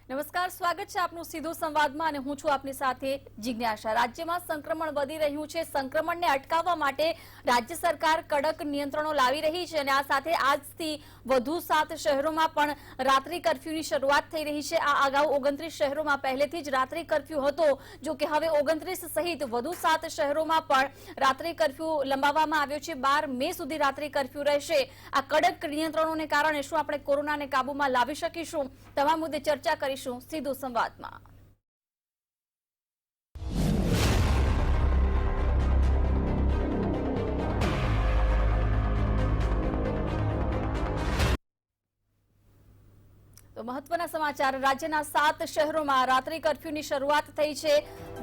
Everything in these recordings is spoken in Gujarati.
નમસ્કાર, સ્વાગત છે આપનું સીધો સંવાદમાં અને હું છું આપની સાથે જિજ્ઞાસા। રાજ્યમાં સંક્રમણ વધી રહ્યું છે। સંક્રમણને અટકાવવા માટે રાજ્ય સરકાર કડક નિયંત્રણો લાવી રહી છે અને આ સાથે આજથી વધુ 7 શહેરોમાં પણ રાત્રિ કર્ફ્યુની શરૂઆત થઈ રહી છે। આ અગાઉ 29 શહેરોમાં પહેલેથી જ રાત્રિ કર્ફ્યુ હતો, જો કે હવે 29 સહિત વધુ 7 શહેરોમાં પણ રાત્રિ કર્ફ્યુ લંબાવવામાં આવ્યો છે। 12 મે સુધી રાત્રિ કર્ફ્યુ રહેશે। આ કડક નિયંત્રણોને કારણે શું આપણે કોરોનાને કાબૂમાં લાવી શકીશું? તમામ મુદ્દે ચર્ચા કરીશું સીધો સંવાદમાં। તો મહત્વના સમાચાર, રાજ્યના 7 શહેરોમાં રાત્રિ કર્ફ્યુની શરૂઆત થઈ છે।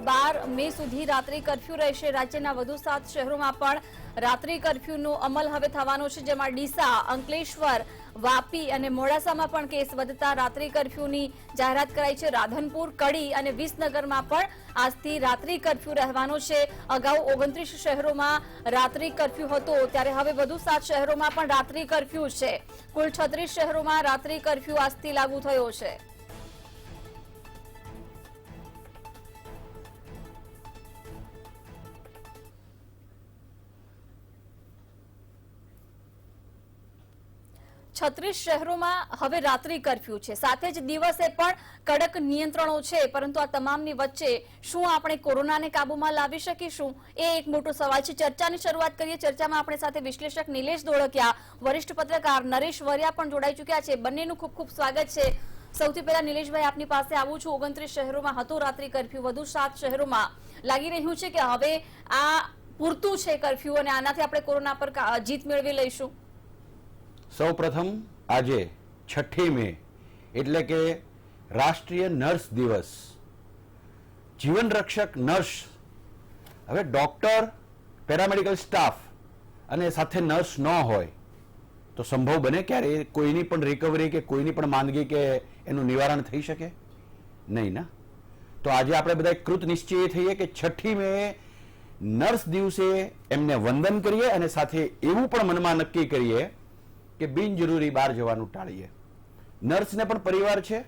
12 મે સુધી રાત્રિ કર્ફ્યુ રહેશે। રાજ્યના વધુ 7 શહેરોમાં પણ રાત્રિ કર્ફ્યુનો અમલ હવે થવાનો છે, જેમાં ડીસા, અંકલેશ્વર, વાપી અને મોડાસામાં પણ કેસ વધતા રાત્રિ કર્ફ્યુની જાહેરાત કરાઈ છે। રાધનપુર, કડી અને વિસનગરમાં પણ આજથી રાત્રિ કર્ફ્યુ રહેવાનો છે। અગાઉ 29 શહેરોમાં રાત્રિ કર્ફ્યુ હતો, ત્યારે હવે વધુ 7 શહેરોમાં પણ રાત્રિ કર્ફ્યુ છે। કુલ 36 શહેરોમાં રાત્રિ કર્ફ્યુ આજથી લાગુ થયો છે। છત્રીસ શહેરોમાં હવે રાત્રિ કર્ફ્યુ છે, સાથે જ દિવસે પણ કડક નિયંત્રણો છે, પરંતુ આ તમામની વચ્ચે શું આપણે કોરોનાને કાબૂમાં લાવી શકીશું? એ એક મોટો સવાલ છે। ચર્ચાની શરૂઆત કરીએ। ચર્ચામાં આપણી સાથે વિશ્લેષક નિલેશ ધોળકિયા, વરિષ્ઠ પત્રકાર નરેશ વરિયા પણ જોડાઈ ચૂક્યા છે। બંનેનું ખૂબ ખૂબ સ્વાગત છે। સૌથી પહેલા નિલેશભાઈ, આપની પાસે આવું છું। 29 શહેરોમાં હતો રાત્રિ કર્ફ્યુ, વધુ 7 શહેરોમાં લાગી રહ્યું છે કે હવે આ પૂરતું છે કર્ફ્યુ અને આનાથી આપણે કોરોના પર જીત મેળવી લઈશું? સૌપ્રથમ આજે 6ઠી મે એટલે કે રાષ્ટ્રીય નર્સ દિવસ, જીવન રક્ષક નર્સ, હવે ડોક્ટર, પેરામેડિકલ સ્ટાફ અને સાથે નર્સ ન હોય તો સંભવ બને ક્યારે કોઈની પણ રિકવરી કે કોઈની પણ માંદગી કે એનું નિવારણ થઈ શકે? નહીં ના। તો આજે આપણે બધા કૃત નિશ્ચય થઈએ કે 6ઠી મે નર્સ દિવસે એમને વંદન કરીએ અને સાથે એવું પણ મનમાં નક્કી કરીએ કે બિનજરૂરી બહાર જવાનું ટાળીએ। નર્સને પણ પરિવાર છે,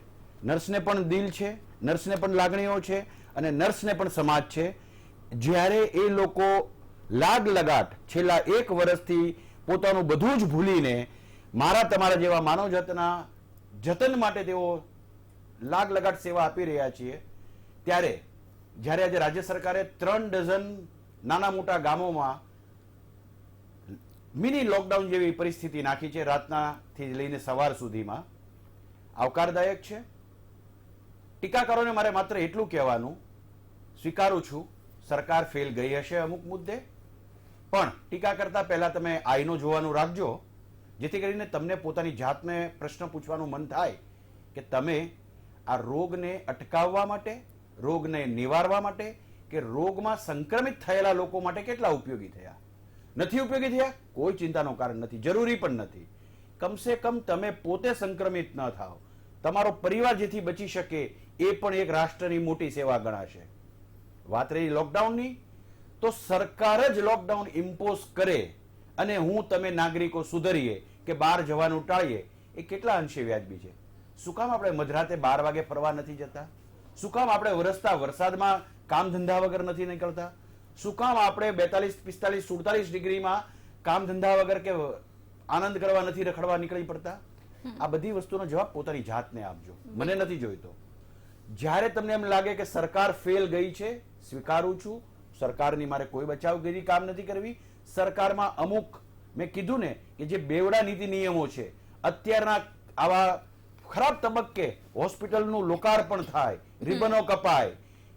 નર્સને પણ દિલ છે, નર્સને પણ લાગણીઓ છે અને નર્સને પણ સમાજ છે। જ્યારે એ લોકો લાગ લગાટ છેલ્લા 1 વર્ષથી પોતાનું બધું જ ભૂલીને મારા તમારા જેવા માનવજાતના જતન માટે તેઓ લાગ લગાટ સેવા આપી રહ્યા છીએ, ત્યારે જ્યારે આજે રાજ્ય સરકારે 3 ડઝન નાના મોટા ગામોમાં મિની લોકડાઉન જેવી પરિસ્થિતિ નાખી છે, રાતનાથી લઈને સવાર સુધીમાં, આવકારદાયક છે। ટીકાકારોને મારે માત્ર એટલું કહેવાનું, સ્વીકારું છું સરકાર ફેલ ગઈ હશે અમુક મુદ્દે, પણ ટીકા કરતા પહેલા તમે આઈનો જોવાનું રાખજો, જેથી કરીને તમને પોતાની જાતને પ્રશ્ન પૂછવાનું મન થાય કે તમે આ રોગને અટકાવવા માટે, રોગને નિવારવા માટે કે રોગમાં સંક્રમિત થયેલા લોકો માટે કેટલા ઉપયોગી થયા? નથી ઉપયોગી થયા? કોઈ ચિંતાનું કારણ નથી, જરૂરી પણ નથી। કમસે કમ તમે પોતે સંક્રમિત ન થાઓ, તમારો પરિવાર જેથી બચી શકે એ પણ એક રાષ્ટ્રની મોટી સેવા ગણાશે। વાત રહી લોકડાઉનની, તો સરકાર જ લોકડાઉન ઇમ્પોઝ કરે અને હું તમે નાગરિકો સુધરીએ કે બહાર જવાનું ટાળીએ, એ કેટલા અંશે વ્યાજબી છે? શું કામ આપણે મધરાતે 12 વાગે ફરવા નથી જતા? શું કામ આપણે વરસતા વરસાદમાં કામ ધંધા વગર નથી નીકળતા? શું કામ આપણે 42, 45, 47 ડિગ્રીમાં કામ ધંધા વગર કે આનંદ કરવા નથી રખડવા નીકળી પડતા? આ બધી વસ્તુનો જવાબ પોતાની જાતને આપજો, મને નથી જોઈતો। જ્યારે તમને એમ લાગે કે સરકાર ફેલ ગઈ છે, સ્વીકારું છું, સરકારની મારે કોઈ બચાવગીરી કામ નથી કરવી। સરકારમાં અમુક, મેં કીધું ને કે જે બેવડા નીતિ નિયમો છે, અત્યારના આવા ખરાબ તબક્કે હોસ્પિટલનું લોકાર્પણ થાય, રિબનો કપાય,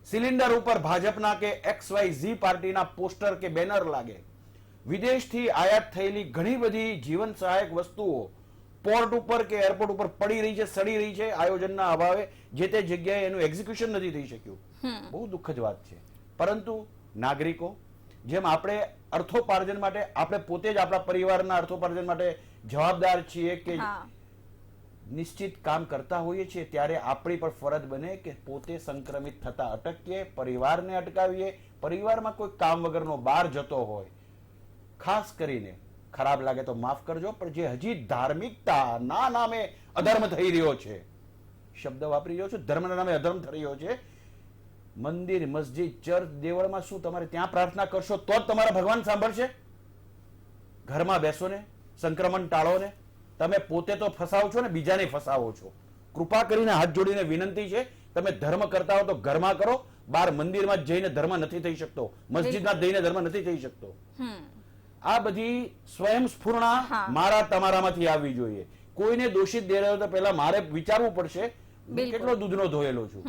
સિલિન્ડર ઉપર ભાજપના કે XYZ પાર્ટીના પોસ્ટર કે બેનર લાગે, વિદેશથી આયાત થયેલી ઘણી બધી જીવન સહાયક વસ્તુઓ પોર્ટ ઉપર કે એરપોર્ટ ઉપર પડી રહી છે, સડી રહી છે, આયોજનના અભાવે જે તે જગ્યાએ એનું એક્ઝિક્યુશન નથી થઈ શક્યું। બહુ દુઃખદ વાત છે, પરંતુ નાગરિકો જેમ આપણે અર્થોપાર્જન માટે આપણે પોતે જ આપણા પરિવારના અર્થોપાર્જન માટે જવાબદાર છીએ કે નિશ્ચિત કામ કરતા હોઈએ છીએ, ત્યારે આપણી પણ ફરજ બને કે પોતે સંક્રમિત થતા અટકીએ, પરિવારને અટકાવીએ। પરિવારમાં કોઈ કામ વગરનો બહાર જતો હોય, ખાસ કરીને ખરાબ લાગે તો માફ કરજો, પણ જે હજી ધાર્મિકતાના નામે અધર્મ થઈ રહ્યો છે, શબ્દ વાપરી રહ્યો છું, ધર્મના નામે અધર્મ થઈ રહ્યો છે. મંદિર, મસ્જિદ, ચર્ચ, દેવળમાં શું તમારે ત્યાં પ્રાર્થના કરશો તો જ તમારા ભગવાન સાંભળશે? ઘરમાં બેસો ને, સંક્રમણ ટાળો ને. તમે પોતે તો ફસાવો છો ને બીજાને ફસાવો છો. કૃપા કરીને હાથ જોડીને વિનંતી છે, તમે ધર્મ કરતા હો તો ઘરમાં કરો. બહાર મંદિરમાં જઈને ધર્મ નથી થઈ શકતો, મસ્જિદમાં જઈને ધર્મ નથી થઈ શકતો. આ બધી સ્વયં સ્ફૂર્ણા મારા તમારામાંથી આવવી જોઈએ. કોઈને દોષિત દે રહ્યો તો પહેલા મારે વિચારવું પડશે કેટલો દૂધનો ધોયેલો છું.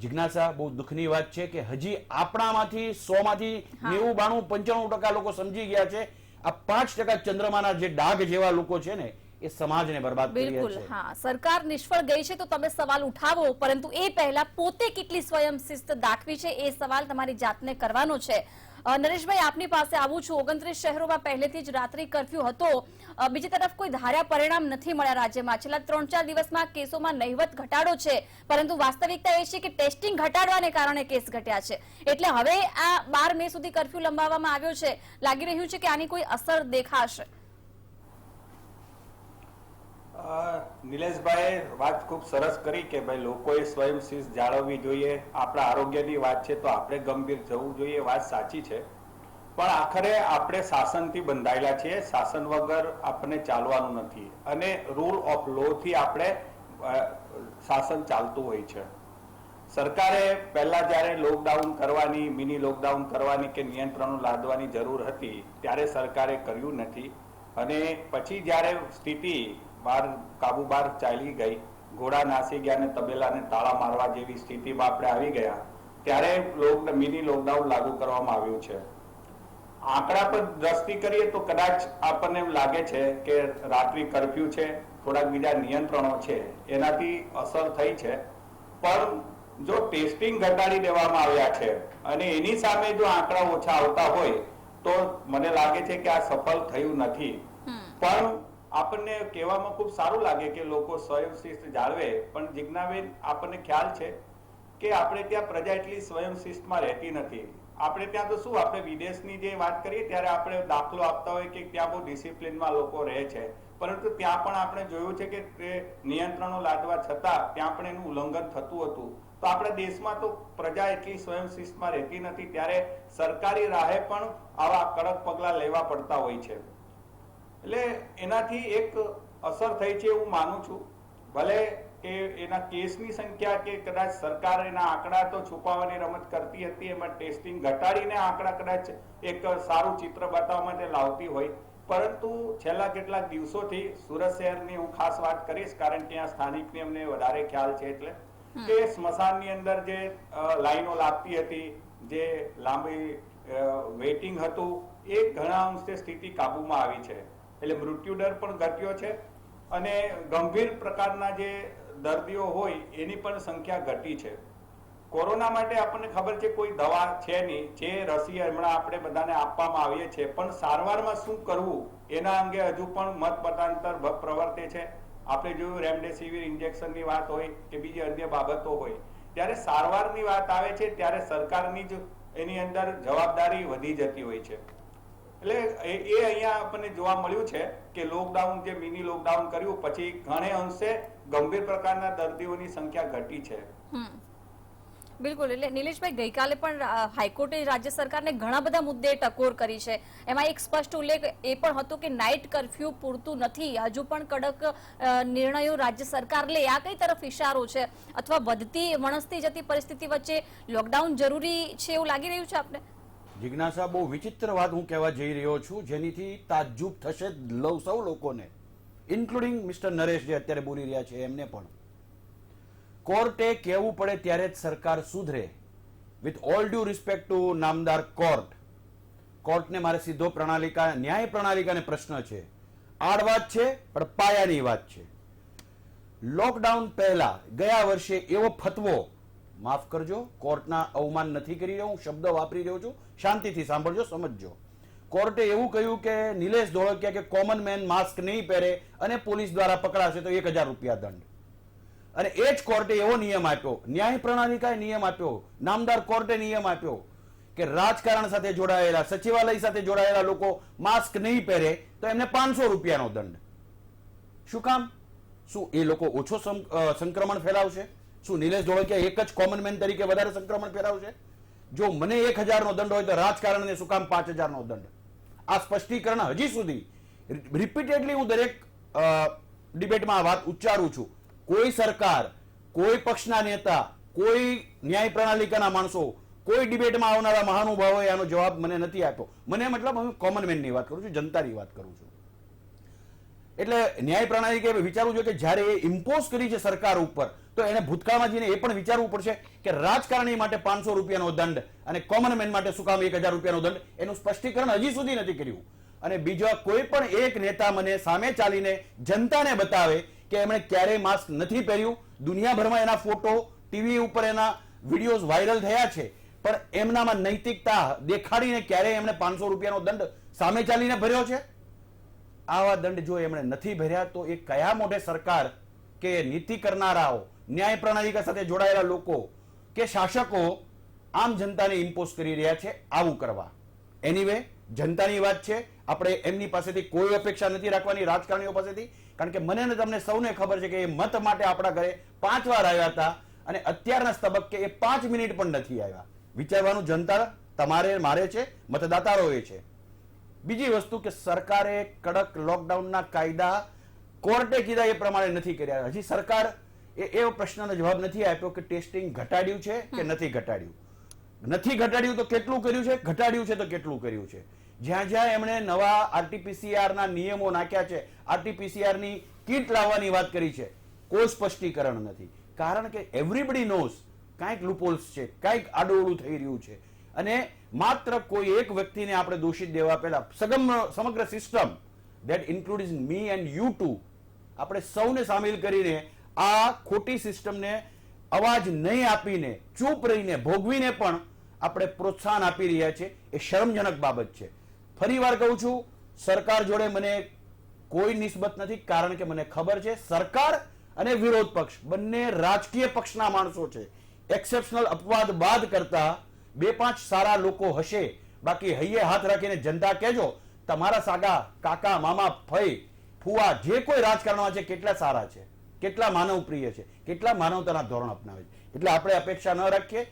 જિજ્ઞાસા, બહુ દુઃખની વાત છે કે હજી આપણામાંથી 100 માંથી 90, 92, 95% લોકો સમજી ગયા છે. આ 5% ચંદ્રમાના જે ડાઘ જેવા લોકો છે ને એ સમાજને બરબાદ કરી રહ્યા છે. હા, સરકાર નિષ્ફળ ગઈ છે તો તમે સવાલ ઉઠાવો, પરંતુ એ પહેલા પોતે કેટલી સ્વયં શિસ્ત દાખવી છે એ સવાલ તમારી જાતને કરવાનો છે. નરેશભાઈ, આપની પાસે આવું છું. 29 શહેરોમાં પહેલેથી જ રાત્રિ કર્ફ્યુ હતો. બીજી તરફ કોઈ ધાર્યા પરિણામ નથી મળ્યા રાજ્યમાં. છેલ્લા 3-4 દિવસમાં કેસોમાં નહિવત ઘટાડો છે, પરંતુ વાસ્તવિકતા એ છે કે ટેસ્ટિંગ ઘટાડવાને કારણે કેસ ઘટ્યા છે. એટલે હવે આ 12 મે સુધી કર્ફ્યુ લંબાવવામાં આવ્યો છે. લાગી રહ્યું છે કે આની કોઈ અસર દેખાશે? નિલેશભાઈ વાત ખૂબ સરસ કરી કે ભાઈ લોકોએ સ્વયં શિસ્ત જાળવવી જોઈએ. આપણા આરોગ્યની વાત છે તો આપણે ગંભીર જવું જોઈએ, વાત સાચી છે. પણ આખરે આપણે શાસનથી બંધાયેલા છીએ, શાસન વગર આપણને ચાલવાનું નથી અને રૂલ ઓફ લો થી આપણે શાસન ચાલતું હોય છે. સરકારે પહેલા જ્યારે લોકડાઉન કરવાની, મિની લોકડાઉન કરવાની કે નિયંત્રણો લાદવાની જરૂર હતી ત્યારે સરકારે કર્યું નથી. અને પછી જ્યારે સ્થિતિ કાબુ બહાર ચાલી ગઈ, ઘોડા નાસી ગયા અને તબેલાને તાળા મારવા જેવી સ્થિતિમાં આપણે આવી ગયા, ત્યારે મિની લોકડાઉન લાગુ કરવામાં આવ્યું છે. આંકડા પર દ્રષ્ટિ કરીએ તો કદાચ આપણને એમ લાગે છે કે રાત્રિ કર્ફ્યુ છે, થોડાક બીજા નિયંત્રણો છે, એનાથી અસર થઈ છે. પણ જો ટેસ્ટિંગ ઘટાડી દેવામાં આવ્યા છે અને એની સામે જો આંકડા ઓછા આવતા હોય તો મને લાગે છે કે આ સફળ થયું નથી. પણ આપણને કહેવામાં ખૂબ સારું લાગે કે લોકો સ્વયં શિસ્ત જાળવે, પણ જિજ્ઞાબેન આપણને ખ્યાલ છે કે આપણે ત્યાં પ્રજા એટલી સ્વયં શિસ્તમાં રહેતી નથી. આપણે ત્યાં તો શું, આપણે વિદેશની જે વાત કરીએ ત્યારે આપણે દાખલો આપતા હોય કે ત્યાં બહુ ડિસિપ્લિનમાં લોકો રહે છે, પરંતુ ત્યાં પણ આપણે જોયું છે કે નિયંત્રણો લાદવા છતાં ત્યાં પણ એનું ઉલ્લંઘન થતું હતું. તો આપણા દેશમાં તો પ્રજા એટલી સ્વયં શિસ્તમાં રહેતી નથી, ત્યારે સરકારી રાહે પણ આવા કડક પગલા લેવા પડતા હોય છે. એટલે એનાથી એક અસર થઈ છે એવું માનું છું. ભલે કે એના કેસની સંખ્યા કે કદાચ સરકાર એના આંકડા તો છુપાવવાની રમત કરતી હતી, એમાં ટેસ્ટિંગ ઘટાડીને આંકડા કદાચ એક સારું ચિત્ર બતાવવા માટે લાવતી હોય, પરંતુ છેલ્લા કેટલાક દિવસોથી સુરત શહેરની હું ખાસ વાત કરીશ કારણ કે ત્યાં સ્થાનિકને અમને વધારે ખ્યાલ છે. એટલે કે સ્મશાનની અંદર જે લાઈનો લાગતી હતી, જે લાંબી વેઇટિંગ હતું, એ ઘણા અંશે સ્થિતિ કાબુમાં આવી છે. એટલે મૃત્યુ દર પણ ઘટ્યો છે અને ગંભીર પ્રકારના જે દર્દીઓ હોય એની પણ સંખ્યા ઘટી છે. કોરોના માટે આપણને ખબર છે કોઈ દવા છે નહીં, જે રસી હમણાં આપણે બધાને આપવામાં આવીએ છીએ, પણ સારવારમાં શું કરવું એના અંગે હજુ પણ મત મતાંતર પ્રવર્તે છે. આપણે જોયું રેમડેસિવિર ઇન્જેક્શનની વાત હોય કે બીજી અન્ય બાબતો હોય, ત્યારે સારવારની વાત આવે છે ત્યારે સરકારની જ એની અંદર જવાબદારી વધી જતી હોય છે. એટલે એ અહીંયા આપણને જોવા મળ્યું છે કે લોકડાઉન, જે મિની લોકડાઉન કર્યું પછી ઘણે અંશે ગંભીર પ્રકારના દર્દીઓની સંખ્યા ઘટી છે. બિલકુલ. એટલે નિલેશભાઈ, ગઈકાલે પણ હાઈકોર્ટે રાજ્ય સરકારને ઘણા બધા મુદ્દે ટકોર કરી છે. એમાં એક સ્પષ્ટ ઉલ્લેખ એ પણ હતો કે નાઇટ કર્ફ્યુ પૂરતું નથી, હજુ પણ કડક નિર્ણયો રાજ્ય સરકાર લે. આ કઈ તરફ ઇશારો છે? અથવા વધતી વણસતી જતી પરિસ્થિતિ વચ્ચે લોકડાઉન જરૂરી છે એવું લાગી રહ્યું છે આપને? જિજ્ઞાસા, બહુ વિચિત્ર વાત હું કહેવા જઈ રહ્યો છું, જેનીથી તાજ્જુબ થશે સૌ લોકોને, ઇન્ક્લુડિંગ મિસ્ટર નરેશ જે અત્યારે બોલી રહ્યા છે એમને પણ. કોર્ટે કહેવું પડે ત્યારે જ સરકાર સુધરે. With all due respect to નામદાર કોર્ટ, કોર્ટને મારે સીધો ન્યાય પ્રણાલિકાને પ્રશ્ન છે. આડ વાત છે પણ પાયાની વાત છે. લોકડાઉન પહેલા ગયા વર્ષે એવો ફતવો, માફ કરજો, કોર્ટના અવમાન નથી કરી રહ્યો, હું શબ્દ વાપરી રહ્યો છું, શાંતિથી સાંભળજો, સમજજો. કોર્ટે એવું કહ્યું કે નિલેશ ધોળકિયા કે કોમન મેન માસ્ક નહીં પહેરે અને પોલીસ દ્વારા પકડાશે તો 1000 રૂપિયા દંડ. અને એ જ કોર્ટે એવો નિયમ આપ્યો, ન્યાય પ્રણાલિકાએ નિયમ આપ્યો, નામદાર કોર્ટે નિયમ આપ્યો કે રાજકારણ સાથે જોડાયેલા, સચિવાલય સાથે જોડાયેલા લોકો માસ્ક નહીં પહેરે તો એમને 500 રૂપિયાનો દંડ. શું કામ? શું એ લોકો ઓછો સંક્રમણ ફેલાવશે? શું નિલેશ ધોળકિયા એક જ કોમન મેન તરીકે વધારે સંક્રમણ ફેલાવશે? જો મને 1000નો દંડ હોય તો રાજકારણને શું કામ 5000નો દંડ? આ સ્પષ્ટીકરણ હજી સુધી રિપીટેડલી હું દરેક ડિબેટમાં આ વાત ઉચ્ચારું છું. કોઈ સરકાર, કોઈ પક્ષના નેતા, કોઈ ન્યાય પ્રણાલિકાના માણસો, કોઈ ડિબેટમાં આવનારા મહાનુભાવોએ આનો જવાબ મને નથી આપ્યો. મને મતલબ હું કોમન મેનની વાત કરું છું, જનતાની વાત કરું છું. એટલે ન્યાય પ્રણાલિકાએ વિચારવું જોઈએ કે જ્યારે એ ઇમ્પોઝ કરી છે સરકાર ઉપર, તો એને ભૂતકાળમાં જઈને એ પણ વિચારવું પડશે કે રાજકારણી માટે 500 રૂપિયાનો દંડ અને કોમન મેન માટે શું કામ 1000 રૂપિયાનો દંડ, એનું સ્પષ્ટીકરણ હજી સુધી નથી કર્યું. અને બીજા કોઈ પણ એક નેતા મને સામે ચાલીને જનતાને બતાવે કે એમણે ક્યારેય માસ્ક નથી પહેર્યું. દુનિયાભરમાં એના ફોટો, ટીવી ઉપર એના વિડીયોઝ વાયરલ થયા છે, પણ એમનામાં નૈતિકતા દેખાડીને ક્યારેય એમણે 500 રૂપિયાનો દંડ સામે ચાલીને ભર્યો છે? આવા દંડ જો એમણે નથી ભર્યા તો એ કયા મોઢે સરકાર કે નીતિ કરનારાઓ, ન્યાય પ્રણાલિકા સાથે જોડાયેલા લોકો કે શાસકો આમ જનતાને ઇમ્પોઝ કરી રહ્યા છે આવું કરવા? એનીવે, જનતાની વાત છે, આપણે એમની પાસેથી કોઈ અપેક્ષા નથી રાખવાની, રાજકારણીઓ પાસેથી. કારણ કે મને ને તમને સૌને ખબર છે કે એ મત માટે આપણા ઘરે 5 વાર આવ્યા હતા અને અત્યારના તબક્કે એ 5 મિનિટ પણ નથી આવ્યા. વિચારવાનું જનતા તમારે, મારે છે, મતદાતાઓએ છે. બીજી વસ્તુ કે સરકારે કડક લોકડાઉનના કાયદા કોર્ટે કીધા એ પ્રમાણે નથી કર્યા. હજી સરકાર એ પ્રશ્નનો જવાબ નથી આપ્યો કે ટેસ્ટિંગ ઘટાડ્યું છે કે નથી ઘટાડ્યું. નથી ઘટાડ્યું તો કેટલું કર્યું છે, ઘટાડ્યું છે તો કેટલું કર્યું છે. જ્યાં જ્યાં એમણે નવા RT-PCR ના નિયમો નાખ્યા છે, RT-PCR ની કીટ લાવવાની વાત કરી છે, કોઈ સ્પષ્ટીકરણ નથી. કારણ કે એવરીબડી નોઝ કાંઈક લૂપહોલ્સ છે, કાંઈક આડોઅવળું થઈ રહ્યું છે. અને માત્ર કોઈ એક વ્યક્તિને આપણે દોષિત દેવા પહેલા સમગ્ર system that including me and you too, આપણે સૌને સામેલ કરીને આ ખોટી સિસ્ટમને અવાજ નહીં આપીને, ચૂપ રહીને, ભોગવીને પણ આપણે પ્રોત્સાહન આપી રહ્યા છે. એ શરમજનક બાબત છે. ફરી વાર કહું છું, સરકાર જોડે મને કોઈ નિસ્બત નથી, કારણ કે મને ખબર છે સરકાર અને વિરોધ પક્ષ બંને રાજકીય પક્ષના માણસો છે. એક્સેપ્શનલ અપવાદ બાદ કરતા 2-5 સારા લોકો હશે. બાકી હૈયે હાથ રાખીને જનતા કહેજો તમારા સાગા, કાકા, મામા, ફઈ, ફુવા જે કોઈ રાજકારણમાં છે કેટલા સારા છે, કેટલા માનવપ્રિય છે, કેટલા માનવતાના ધોરણ અપનાવે છે. એટલે આપણે અપેક્ષા ન રાખીએ.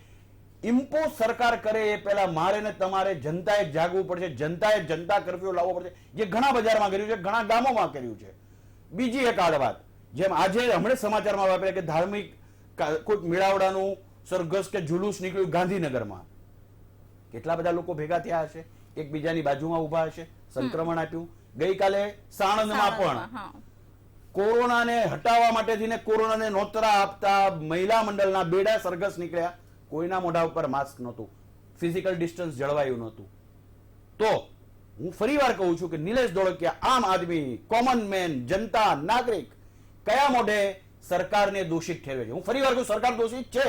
ઇમ્પોઝ સરકાર કરે એ પહેલા મારે ને તમારે જનતાએ જાગવું પડશે. જનતાએ જનતા કર્ફ્યુ લાવવો પડશે, જે ઘણા બજારમાં કર્યું છે, ઘણા ગામોમાં કર્યું છે. બીજી એક આડ વાત, જેમ આજે હમણાં સમાચારમાં વાપર્યા કે ધાર્મિક કોઈક મેળાવડાનું સરઘસ કે જુલુસ નીકળ્યું ગાંધીનગરમાં. કેટલા બધા લોકો ભેગા થયા હશે, એકબીજાની બાજુમાં ઉભા હશે, સંક્રમણ આપ્યું. ગઈકાલે સાણંદમાં પણ કોરોનાને હટાવવા માટે થઈને કોરોનાને નોતરા આપતા મહિલા મંડળના બેડા સરઘસ નીકળ્યા. કોઈના મોઢા ઉપર માસ્ક નહોતું, ફિઝિકલ ડિસ્ટન્સ જળવાયું નહોતું. તો હું ફરી વાર કહું છું કે નિલેશ ધોળકિયા, આમ આદમી, કોમન મેન, જનતા, નાગરિક કયા મોઢે સરકારને દોષિત ઠેરવે છે? હું ફરી વાર કહું, સરકાર દોષિત છે,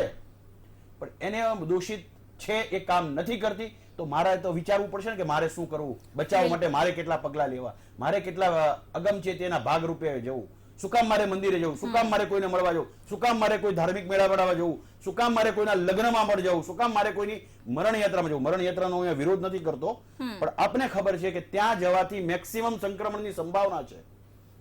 પણ એને દોષિત છે એ કામ નથી કરતી. તો મારે તો વિચારવું પડશે ને કે મારે શું કરવું, બચાવ માટે મારે કેટલા પગલા લેવા, મારે કેટલા અગમચેતીના ભાગરૂપે જવું. શું કામ મારે મંદિરે જવું? શું કામ મારે કોઈને મળવા જવું? શું કામ મારે કોઈ ધાર્મિક મેળા વડાવવા જવું? શું કામ મારે કોઈના લગ્નમાં પણ જવું? શું કામ મારે કોઈની મરણ યાત્રામાં જવું? મરણ યાત્રાનો હું વિરોધ નથી કરતો, પણ આપને ખબર છે કે ત્યાં જવાથી મેક્સિમમ સંક્રમણની સંભાવના છે.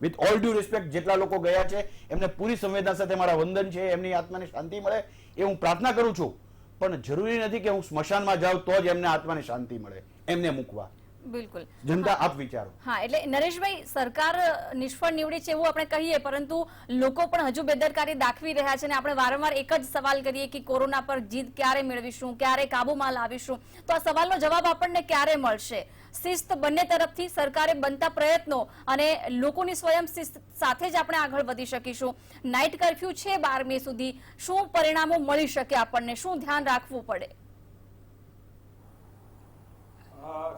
વિથ ઓલ ડ્યુ રિસ્પેક્ટ, જેટલા લોકો ગયા છે એમને પૂરી સંવેદના સાથે મારા વંદન છે, એમની આત્માને શાંતિ મળે એ હું પ્રાર્થના કરું છું. પણ જરૂરી નથી કે હું સ્મશાનમાં જાઉં તો જ એમને આત્માને શાંતિ મળે, એમને મૂકવા. બિલકુલ. જનતા આપ વિચારો. હા, એટલે નરેશભાઈ, સરકાર નિષ્ફળ નીવડી છે એવું આપણે કહીએ, પરંતુ લોકો પણ હજુ બેદરકારી દાખવી રહ્યા છે. અને આપણે વારંવાર એક જ સવાલ કરીએ કે કોરોના પર જીત ક્યારે મેળવીશું, ક્યારે કાબુમાં લાવીશું? તો આ સવાલનો જવાબ આપણને ક્યારે મળશે? શિસ્ત બંને તરફથી, સરકારે બનતા પ્રયત્નો અને લોકોની સ્વયં શિસ્ત સાથે જ આપણે આગળ વધી શકીશું. નાઇટ કર્ફ્યુ છે 12 મે સુધી, શું પરિણામો મળી શકે આપણને? શું ધ્યાન રાખવું પડે?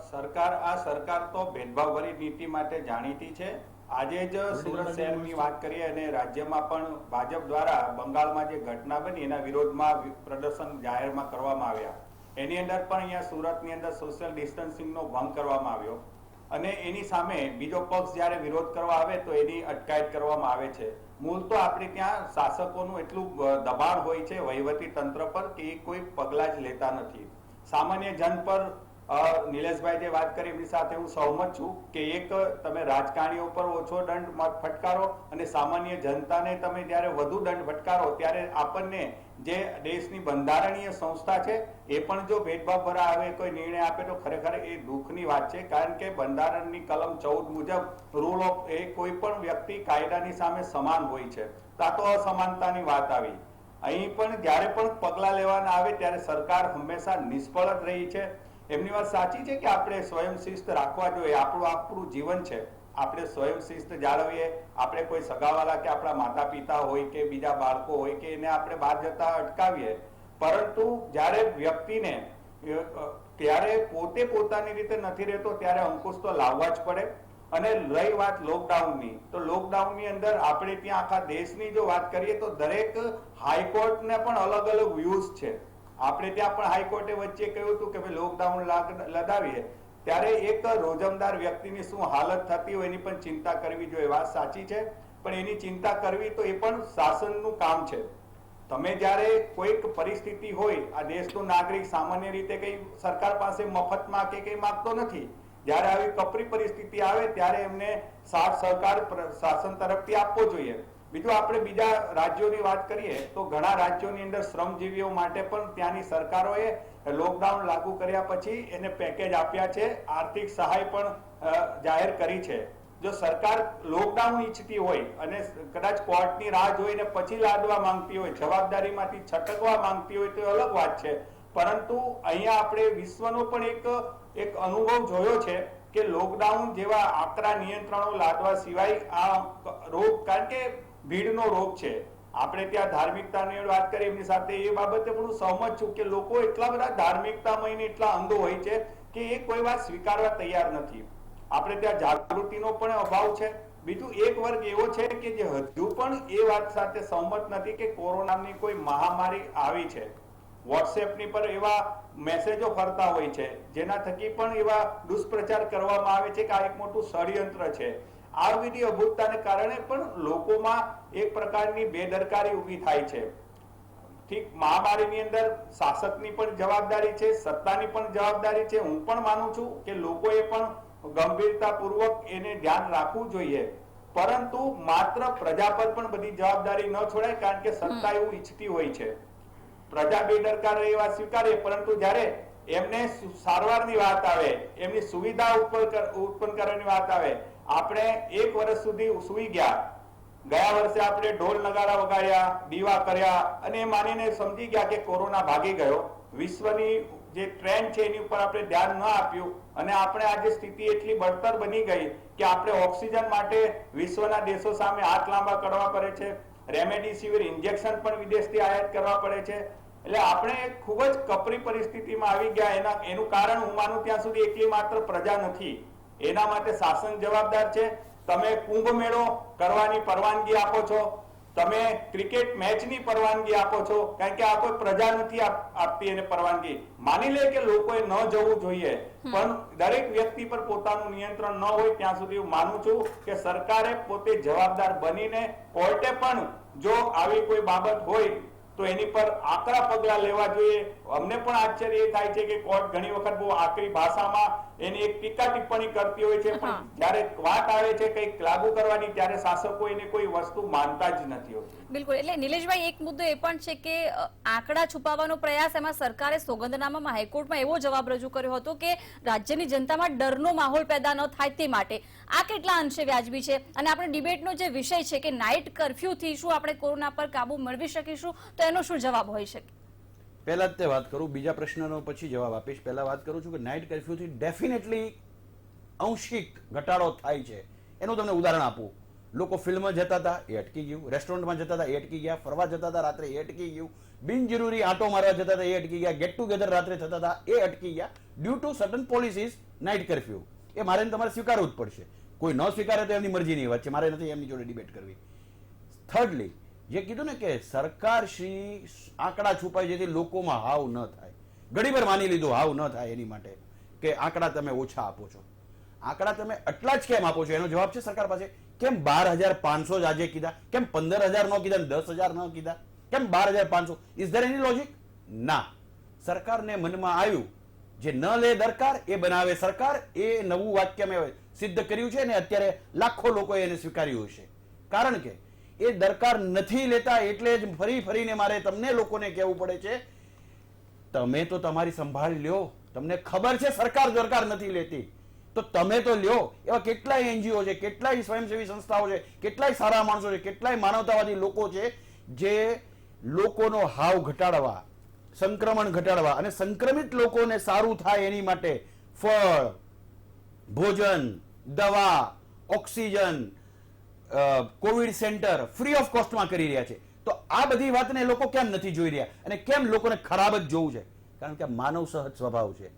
સરકાર તો ભેદભાવભરી નીતિ માટે જાણીતી છે. આજે જ સુરત શહેરની વાત કરીએ અને રાજ્યમાં પણ ભાજપ દ્વારા બંગાળમાં જે ઘટના બની એના વિરોધમાં પ્રદર્શન જાહેરમાં કરવામાં આવ્યા. એની અંદર પણ અહીંયા સુરતની અંદર સોશિયલ ડિસ્ટન્સિંગનો ભંગ કરવામાં આવ્યો અને એની સામે બીજો પક્ષ જ્યારે વિરોધ કરવા આવે તો એની અટકાયત કરવામાં આવે છે. મૂળ તો આપણે ત્યાં શાસકોનું એટલું દબાણ હોય છે વહીવટી તંત્ર પર કે એ કોઈ પગલાં જ લેતા નથી. સામાન્ય જન પર નિલેશભાઈ જે વાત કરી એમની સાથે હું સહમત છું કે એક તમે રાજકારણીઓ પર ઓછો દંડ ફટકારો અને સામાન્ય જનતાને તમે જ્યારે વધુ દંડ ફટકારો ત્યારે આપણને જે દેશની બંધારણીય સંસ્થા છે એ પણ જો ભેદભાવ ભરા આવે કોઈ નિર્ણય આપે તો ખરેખર એ દુઃખની વાત છે, કારણ કે બંધારણની કલમ 14 મુજબ રૂલ ઓફ એ કોઈ પણ વ્યક્તિ કાયદાની સામે સમાન હોય છે. તો આ તો અસમાનતાની વાત આવી. અહીં પણ જ્યારે પણ પગલાં લેવાના આવે ત્યારે સરકાર હંમેશા નિષ્ફળ જ રહી છે. એમની વાત સાચી છે કે આપણે સ્વયં શિસ્ત રાખવા જોઈએ, આપણું જીવન છે, આપણે સ્વયં શિસ્ત જાળવીએ. આપણે કોઈ સગાવાલા કે આપણા માતા પિતા હોય કે બીજા બાળકો હોય કે એને આપણે બહાર જતા અટકાવીએ, પરંતુ જ્યારે વ્યક્તિને ત્યારે પોતે પોતાની રીતે નથી રહેતો ત્યારે અંકુશ તો લાવવા જ પડે. અને રહી વાત લોકડાઉનની, તો લોકડાઉનની અંદર આપણે ત્યાં આખા દેશની જો વાત કરીએ તો દરેક હાઈકોર્ટને પણ અલગ અલગ વ્યૂઝ છે. આપણે ત્યાં પણ હાઈકોર્ટે વચ્ચે કહ્યું હતું કે ભાઈ લોકડાઉન લગાવીએ ત્યારે એક રોજમદાર વ્યક્તિની શું હાલત થતી હોય એની પણ ચિંતા કરવી જોઈએ. વાત સાચી છે, પણ એની ચિંતા કરવી તો એ પણ શાસનનું કામ છે. તમે જ્યારે કોઈક પરિસ્થિતિ હોય, આ દેશનો નાગરિક સામાન્ય રીતે કઈ સરકાર પાસે મફતમાં કે કઈ માંગતો નથી. જ્યારે આવી કપરી પરિસ્થિતિ આવે ત્યારે એમને સાથ સહકાર શાસન તરફથી આપવો જોઈએ. બીજું આપણે બીજા રાજ્યોની વાત કરીએ તો ઘણા રાજ્યોની અંદર શ્રમજીવીઓ માટે પણ ત્યાંની સરકારોએ લોકડાઉન લાગુ કર્યા પછી એને પેકેજ આપ્યા છે, આર્થિક સહાય પણ જાહેર કરી છે. જો સરકાર લોકડાઉન ઈચ્છતી હોય અને કદાચ કોર્ટની રાહ જોઈને પછી લાદવા માંગતી હોય, જવાબદારીમાંથી છટકવા માંગતી હોય તો અલગ વાત છે. પરંતુ અહીંયા આપણે વિશ્વનો પણ એક અનુભવ જોયો છે કે લોકડાઉન જેવા આકરા નિયંત્રણો લાદવા સિવાય આ રોગ, કારણ કે ભીડનો રોગ છે, આપણે ત્યાં ધાર્મિકતાની વાત કરીએ એમની સાથે એ બાબતે પણ હું સહમત છું કે લોકો એટલા બધા ધાર્મિકતામય ને એટલા અંધો હોય છે કે એ કોઈ વાત સ્વીકારવા તૈયાર નથી. આપણે ત્યાં જાગૃતિનો પણ અભાવ છે. બીજું એક વર્ગ એવો છે કે જે હજુ પણ એ વાત સાથે સહમત નથી કે કોરોનાની કોઈ મહામારી આવી છે. વોટ્સએપની પર એવા મેસેજો ફરતા હોય છે જેના થકી પણ એવા દુષ્પ્રચાર કરવામાં આવે છે કે આ એક મોટું ષડયંત્ર છે. આ વિધિ અભૂતતાને કારણે પણ લોકોમાં એક પ્રકારની બેદરકારી ઊભી થાય છે. ઠીક, મહામારીની અંદર શાસકની પણ જવાબદારી છે, સત્તાની પણ જવાબદારી છે. હું પણ માનું છું કે લોકોએ પણ ગંભીરતાપૂર્વક એને ધ્યાન રાખવું જોઈએ, પરંતુ માત્ર પ્રજા પર પણ બધી જવાબદારી ન છોડાય, કારણ કે સત્તા એવું ઈચ્છતી હોય છે. પ્રજા બેદરકાર એ વાત સ્વીકારે, પરંતુ જ્યારે એમને સારવારની વાત આવે, એમની સુવિધા ઉત્પન્ન કરવાની વાત આવે, આપણે 1 વર્ષ સુધી સૂઈ ગયા વર્ષે આપણે ઢોલ નગારા વગાડ્યા, દીવા કર્યા અને એ માનીને સમજી ગયા કે કોરોના ભાગી ગયો. વિશ્વની જે ટ્રેન્ડ છે એની ઉપર આપણે ધ્યાન ન આપ્યું અને આપણે આજે સ્થિતિ એટલી બળતર બની ગઈ કે આપણે ઓક્સિજન માટે વિશ્વના દેશો સામે હાથ લાંબા કરવા પડે છે. રેમડેસિવિર ઇન્જેક્શન પણ વિદેશથી આયાત કરવા પડે છે. એટલે આપણે ખૂબ જ કપરી પરિસ્થિતિમાં આવી ગયા. એનું કારણ હું માનું ત્યાં સુધી એકલી માત્ર પ્રજા નથી, એના માટે શાસન જવાબદાર છે. તમે કુંભ મેળો કરવાની પરવાનગી આપો છો, તમે ક્રિકેટ મેચની પરવાનગી આપો છો, કારણ કે આ કોઈ પ્રજા નથી આપતી એને પરવાનગી. માની લે કે લોકોએ ન જવું જોઈએ, પણ દરેક વ્યક્તિ પર પોતાનું નિયંત્રણ ન હોય ત્યાં સુધી હું માનું છું કે સરકારે પોતે જવાબદાર બનીને કોર્ટે પણ જો આવી કોઈ બાબત હોય તો એની પર આકરા પગલા લેવા જોઈએ. અમને પણ આશ્ચર્ય એ થાય છે કે કોર્ટ ઘણી વખત બહુ આકરી ભાષામાં એની એક ટીકા ટિપ્પણી કરતી હોય છે, પણ જ્યારે વાત આવે છે કંઈક લાગુ કરવાની ત્યારે શાસકો એને કોઈ વસ્તુ માનતા જ નથી હોતી. બિલકુલ, એટલે નિલેશભાઈ એક મુદ્દો એ પણ છે કે આંકડા છુપાવવાનો પ્રયાસ, એમાં સરકારે સોગંદનામામાં હાઈકોર્ટમાં એવો જવાબ રજૂ કર્યો હતો કે રાજ્યની જનતામાં ડરનો માહોલ પેદા ન થાય તે માટે. આ કેટલા અંશે વ્યાજબી છે? અને આપણે ડિબેટનો જે વિષય છે કે નાઇટ કર્ફ્યુથી શું આપણે કોરોના પર કાબુ મેળવી શકીશું, તો એનો શું જવાબ હોઈ શકે? પહેલા જ તે વાત કરું, બીજા પ્રશ્નનો પછી જવાબ આપીશ. પહેલા વાત કરું છું કે નાઇટ કર્ફ્યુથી ડેફિનેટલી અંશિક ઘટાડો થાય છે. એનું તમને ઉદાહરણ આપું. લોકો ફિલ્મ જતા હતા એ અટકી ગયું, રેસ્ટોરન્ટમાં જતા હતા એ અટકી ગયા, ફરવા જતા હતા રાત્રે એ અટકી ગયું, બિનજરૂરી આંટો મારવા જતા હતા એ અટકી ગયા, ગેટ ટુગેધર રાત્રે થતા હતા એ અટકી ગયા, due to certain policies. Night curfew એ મારે તમારે સ્વીકારવું જ પડશે. કોઈ ન સ્વીકારે તો એમની મરજીની વાત છે, મારે નથી એમની જોડે ડિબેટ કરવી. થર્ડલી, જે કીધું ને કે સરકાર શ્રી આંકડા છુપાય જેથી લોકોમાં હાવ ન થાય, ઘણીવાર માની લીધું હાવ ન થાય એની માટે કે આંકડા તમે ઓછા આપો છો. આંકડા તમે આટલા જ કેમ આપો છો? એનો જવાબ છે સરકાર પાસે. કેમ 12,500 જ આજે કીધા? કેમ 15,000 ન કીધા, 10,000 ન કીધા? કેમ 12,500? Is there any logic? ના. સરકારને મનમાં આવ્યું જે ન લે દરકાર એ બનાવે સરકાર, એ નવું વાક્ય મેં સિદ્ધ કર્યું છે ને અત્યારે લાખો લોકોએ એને સ્વીકાર્યું છે. કારણ કે એ દરકાર નથી લેતા એટલે જ ફરી ફરીને મારે તમને લોકોને કહેવું પડે છે, તમે તો તમારી સંભાળ લ્યો. તમને ખબર છે સરકાર દરકાર નથી લેતી, તો તમે તો લ્યો. એવા કેટલાય એનજીઓ છે, કેટલાય સ્વયંસેવી સંસ્થાઓ છે, કેટલાય સારા માણસો છે, કેટલાય માનવતાવાદી લોકો છે જે લોકોનો હાવ ઘટાડવા, સંક્રમણ ઘટાડવા અને સંક્રમિત લોકોને સારું થાય એની માટે ફળ, ભોજન, દવા, oxygen, covid centre free of કોસ્ટમાં કરી રહ્યા છે. તો આ બધી વાતને લોકો કેમ નથી જોઈ રહ્યા અને કેમ લોકોને ખરાબ જ જોવું છે? કારણ કે માનવ સહજ સ્વભાવ છે.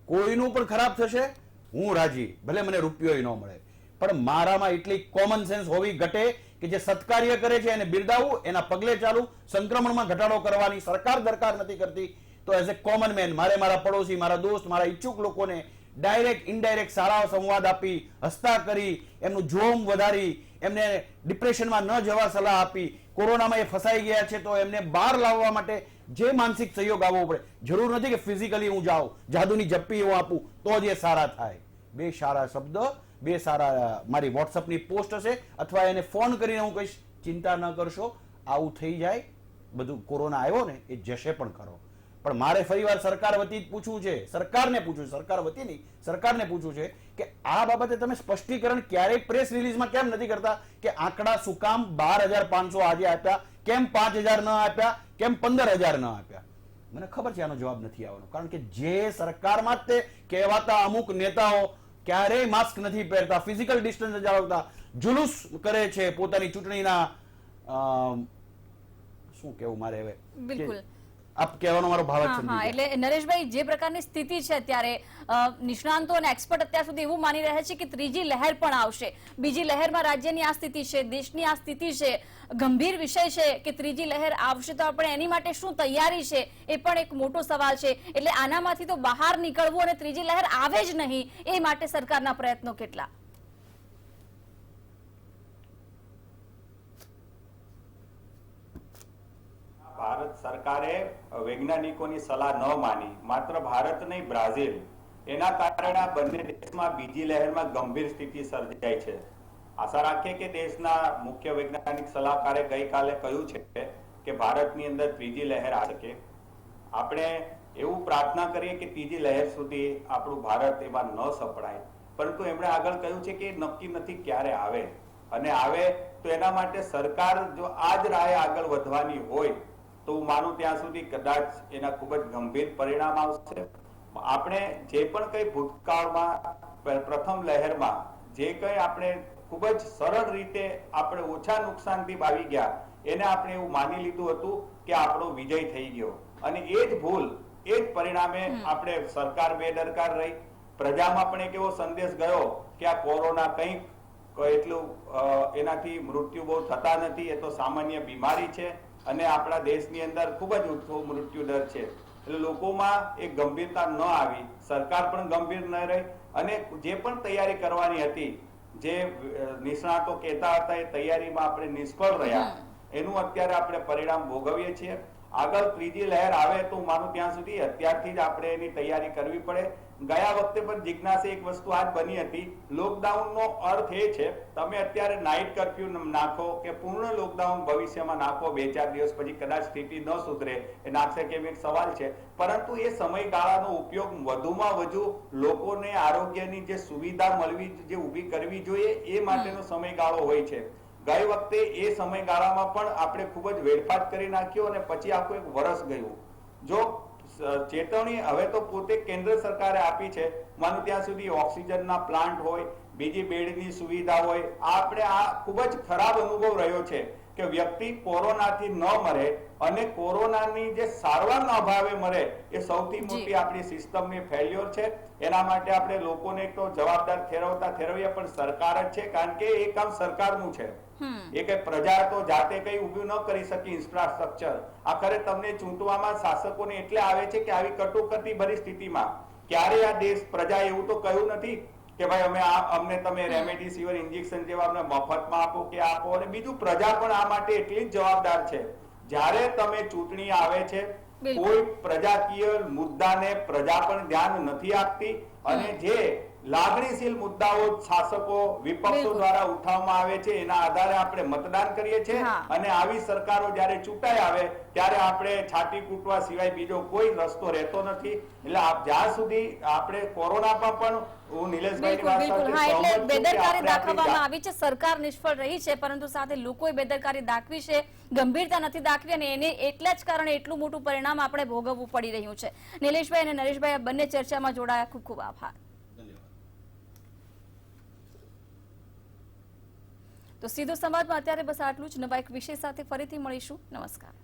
કોઈનું પણ ખરાબ થશે હું રાજી, ભલે મને રૂપિયો ન મળે, પણ મારામાં એટલી કોમન સેન્સ હોવી ઘટે કે જે સત્કાર્ય કરે છે એને બિરદાવવું, એના પગલે ચાલુ. સંક્રમણમાં ઘટાડો કરવાની સરકાર દરકાર નથી કરતી, તો એઝ એ કોમન મેન મારે મારા પડોશી, મારા દોસ્ત, મારા ઈચ્છુક લોકોને ડાયરેક્ટ ઇનડાયરેક્ટ સારા સંવાદ આપી, હસતા કરી, એમનું જોમ વધારી, એમને ડિપ્રેશનમાં ન જવા સલાહ આપી, કોરોનામાં એ ફસાઈ ગયા છે તો એમને બહાર લાવવા માટે જે માનસિક સહયોગ આવવો પડે. જરૂર નથી કે ફિઝિકલી હું જાઉં, જાદુની જપ્પી હું આપું તો જ એ સારા થાય. બે સારા શબ્દ, બે સારા મારી વોટ્સઅપની પોસ્ટ હશે અથવા એને ફોન કરીને હું કહીશ ચિંતા ન કરશો, આવું થઈ જાય, બધું કોરોના આવ્યો ને એ જશે પણ ખરો. પણ મારે ફરીવાર સરકાર વતી પૂછવું છે, સરકારને પૂછવું છે, સરકાર વતી નહીં, સરકારને પૂછવું છે કે આ બાબતે તમે સ્પષ્ટીકરણ ક્યારેય પ્રેસ રિલીઝમાં કેમ નથી કરતા કે આંકડા શું કામ 12,500 આજે આપ્યા, કેમ 5,000 ન આપ્યા, કેમ 15,000 ન આપ્યા? મને ખબર છે આનો જવાબ નથી આવવાનો, કારણ કે જે સરકારમાં જ તે કહેવાતા અમુક નેતાઓ ક્યારેય માસ્ક નથી પહેરતા, ફિઝિકલ ડિસ્ટન્સ જાળવતા, જુલુસ કરે છે પોતાની ચૂંટણીના, શું કેવું મારે હવે, બિલકુલ આપ કહેવાનો મારો ભાવ જ સમજી એટલે નરેશભાઈ, જે પ્રકારની સ્થિતિ છે અત્યારે, નિષ્ણાંતો અને એક્સપર્ટ અત્યાર સુધી એવું માની રહ્યા છે કે ત્રીજી લહેર પણ આવશે. બીજી લહેરમાં રાજ્યની આ સ્થિતિ છે, દેશની આ સ્થિતિ છે, ગંભીર વિષય છે કે ત્રીજી લહેર આવશે તો આપણે એની માટે શું તૈયારી છે એ પણ એક મોટો સવાલ છે. એટલે આનામાંથી તો બહાર નીકળવું અને ત્રીજી લહેર આવે જ નહીં એ માટે સરકારના પ્રયત્નો કેટલા? ભારત સરકારે વૈજ્ઞાનિકોની સલાહ ન માની, માત્ર ભારત નહીં બ્રાઝિલ, એના કારણે આ બંને દેશમાં બીજી લહેરમાં ગંભીર સ્થિતિ સર્જાઈ છે. આશા રાખીએ કે દેશના મુખ્ય વૈજ્ઞાનિક સલાહકારે ગઈકાલે કહ્યું છે કે ભારતની અંદર ત્રીજી લહેર આવી શકે. આપણે એવું પ્રાર્થના કરીએ કે ત્રીજી લહેર સુધી આપણું ભારત એમાં ન સપડાય, પરંતુ એમણે આગળ કહ્યું છે કે નક્કી નથી ક્યારે આવે, અને આવે તો એના માટે સરકાર જો આ જ રાહે આગળ વધવાની હોય તો હું માનું ત્યાં સુધી કદાચ એના ખૂબ જ ગંભીર પરિણામ આવશે. આપણે જે પણ કઈ ભૂતકાળમાં પ્રથમ લહેરમાં જે કઈ આપણે ખૂબ જ સરળ રીતે આપણે ઓછા નુકસાનથી આવી ગયા, એને આપણે એવું માની લીધું હતું કે આપણો વિજય થઈ ગયો, અને એ જ ભૂલ, એ જ પરિણામે આપણે સરકાર બેદરકાર રહી. પ્રજામાં પણ એક એવો સંદેશ ગયો કે આ કોરોના કંઈક એટલું એનાથી મૃત્યુ બહુ થતા નથી, એ તો સામાન્ય બીમારી છે, અને આપણા દેશની અંદર ખૂબ જ ઓછો મૃત્યુ દર છે. એટલે લોકોમાં એ ગંભીરતા ન આવી, સરકાર પણ ગંભીર ન રહી, અને જે પણ તૈયારી કરવાની હતી, જે નિષ્ણાતો કહેતા હતા એ તૈયારીમાં આપણે નિષ્ફળ રહ્યા, એનું અત્યારે આપણે પરિણામ ભોગવીએ છીએ. આગળ ત્રીજી લહેર આવે તો માનું ત્યાં સુધી અત્યારથી જ આપણે એની તૈયારી કરવી પડે. ગયા વખતે પણ જિજ્ઞાસે એક વસ્તુ આજ બની હતી, લોકડાઉનનો અર્થ એ છે તમે અત્યારે નાઇટ કર્ફ્યુ નાખો કે પૂર્ણ લોકડાઉન ભવિષ્યમાં નાખો, 2-4 દિવસ પછી કદાચ સ્થિતિ ન સુધરે, એ નાખશે કેમ એક સવાલ છે, પરંતુ એ સમયગાળાનો ઉપયોગ વધુમાં વધુ લોકોને આરોગ્યની જે સુવિધા મળવી, જે ઊભી કરવી જોઈએ એ માટેનો સમયગાળો હોય છે. ગઈ વખતે એ સમયગાળામાં પણ આપણે ખૂબ જ વેડફાટ કરી નાખ્યો અને પછી આખું એક વર્ષ ગયું. જો ચેતવણી હવે તો પોતે કેન્દ્ર સરકારે આપી છે, માનું ત્યાં સુધી ઓક્સિજનના પ્લાન્ટ હોય, બીજી બેડની સુવિધા હોય, આપણે આ ખૂબ જ ખરાબ અનુભવ રહ્યો છે કે વ્યક્તિ કોરોનાથી ન મરે અને કોરોનાની જે સારવારના અભાવે મરે, એ સૌથી મોટી આપણી સિસ્ટમની ફેલ્યોર છે. એના માટે આપણે લોકોને તો જવાબદાર ઠેરવીએ, પણ સરકાર જ છે, કારણ કે એ કામ સરકારનું છે. એ કઈ પ્રજા તો જાતે કઈ ઉભું ન કરી શકે ઇન્ફ્રાસ્ટ્રક્ચર. આખરે તમને ચૂંટવામાં શાસકોને એટલે આવે છે કે આવી કટોકટી ભરી સ્થિતિમાં ક્યારે આ દેશ પ્રજા એવું તો કહ્યું નથી કે ભાઈ અમને તમે રેમડેસિવિર ઇન્જેક્શન જેવા અમને મફતમાં આપો કે આપો, અને બીજું પ્રજા પણ આ માટે એટલી જ જવાબદાર છે. જ્યારે તમે ચૂંટણી આવે છે બિલકુલ. કોઈ પ્રજાકીય મુદ્દાને પ્રજા પણ ધ્યાન નથી આપતી અને જે લાગણીશીલ મુદ્દાઓ શાસકો વિપક્ષો બિલકુલ. દ્વારા ઉઠાવવામાં આવે છે એના આધારે આપણે મતદાન કરીએ છીએ હા. અને આવી સરકારો જ્યારે ચૂંટાઈ આવે ત્યારે આપણે છાતી કૂટવા સિવાય બીજો કોઈ રસ્તો રહેતો નથી. એટલે જ્યાં સુધી આપણે કોરોનામાં પણ હું નિલેશભાઈની બિલકુલ વાત બિલકુલ સાથે હા, એટલે સહમત છું કે બેદરકારી આપણે આપણી દાખવવામાં આવી છે, સરકાર નિષ્ફળ રહી છે, પરંતુ સાથે લોકોએ બેદરકારી દાખવી છે, ગંભીરતા નથી દાખવી અને એને એટલા જ કારણે એટલું મોટું પરિણામ આપણે ભોગવવું પડી રહ્યું છે. નિલેશભાઈ અને નરેશભાઈ આ બંને ચર્ચામાં જોડાયા, ખૂબ ખૂબ આભાર. તો સીધો સંવાદમાં અત્યારે બસ આટલું જ. નવા એક વિષય સાથે ફરીથી મળીશું. નમસ્કાર.